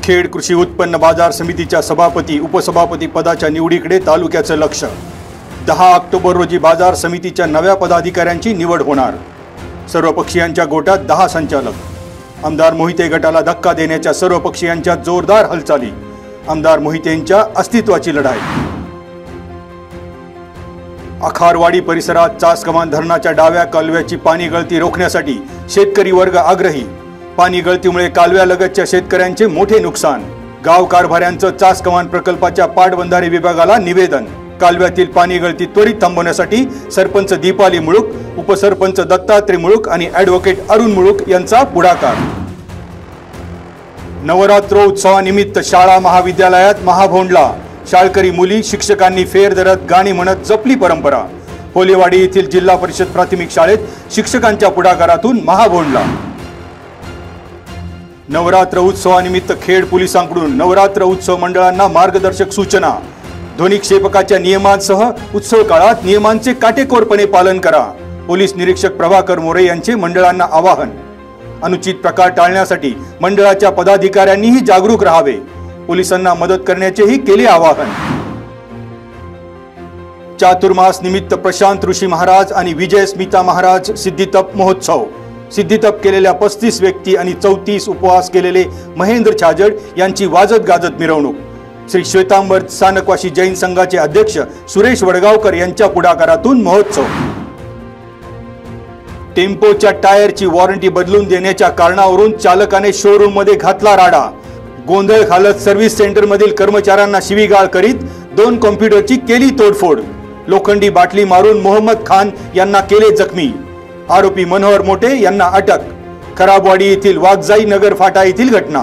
खेड कृषी उत्पन्न बाजार समितीच्या सभापती उपसभापती पदाच्या निवडीकडे तालुक्याचं लक्ष। 10 ऑक्टोबर रोजी बाजार समितीच्या नव्या पदाधिकाऱ्यांची निवड होणार। सर्व पक्षीयांच्या गोटात 10 संचालक। आमदार मोहिते गटाला धक्का देण्याच्या सर्व पक्षीयांच्या जोरदार हालचाली। आमदार मोहितेंच्या अस्तित्वाची लढाई। आखारवाडी परिसरात चासकमान धरणाच्या डाव्या कालव्याची पाणी गळती रोखण्यासाठी शेतकरी वर्ग आग्रही। पाणी गळतीमुळे कालव्यालगतच्या शेतकऱ्यांचे मोठे नुकसान। गाव कारभाऱ्यांचं चासकमान प्रकल्पाच्या पाटबंधारे विभागाला निवेदन। कालव्यातील पाणी गळती त्वरित थांबवण्यासाठी सरपंच दीपाली मुळूक, उपसरपंच दत्तात्रय मुळूक आणि ॲडव्होकेट अरुण मुळूक यांचा पुढाकार। नवरात्रोत्सवानिमित्त शाळा महाविद्यालयात महाभोंडला। शाळकरी मुली शिक्षकांनी फेर धरत गाणी म्हणत जपली परंपरा। होलेवाडी येथील जिल्हा परिषद प्राथमिक शाळेत शिक्षकांच्या पुढाकारातून महाभोंडला। नवरात्र उत्सवानिमित्त खेड पोलिसांकडून नवरात्र उत्सव मंडळांना मार्गदर्शक सूचना। ध्वनिक्षेपकाच्या नियमांसह उत्सव काळात नियमांचे काटेकोरपणे पालन करा। पोलीस निरीक्षक प्रभाकर मोरे यांचे मंडळांना आवाहन। अनुचित प्रकार टाळण्यासाठी मंडळाच्या पदाधिकाऱ्यांनीही जागरूक राहावे। पोलिसांना मदत करण्याचेही केले आवाहन। चातुर्मास निमित्त प्रशांत ऋषी महाराज आणि विजय स्मिता महाराज सिद्धितप महोत्सव। सिद्धितप केलेल्या 35 व्यक्ती आणि 34 उपवास केलेले महेंद्र छाजड यांची वाजत गाजत मिरवणूक। श्री श्वेतांबर स्थानकवासी जैन संघाचे अध्यक्ष सुरेश वडगावकर यांच्या पुढाकारातून महोत्सव। टेम्पोच्या टायरची वॉरंटी बदलून देण्याच्या कारणावरून चालकाने शोरूम मध्ये घातला राडा। गोंधळ घालत सर्व्हिस सेंटर मधील कर्मचाऱ्यांना शिवीगाळ करीत 2 कॉम्प्युटरची केली तोडफोड। लोखंडी बाटली मारून मोहम्मद खान यांना केले जखमी। आरोपी मनोहर मोटे यांना अटक। खराबवाडी येथील वाघजाई नगर फाटा येथील घटना।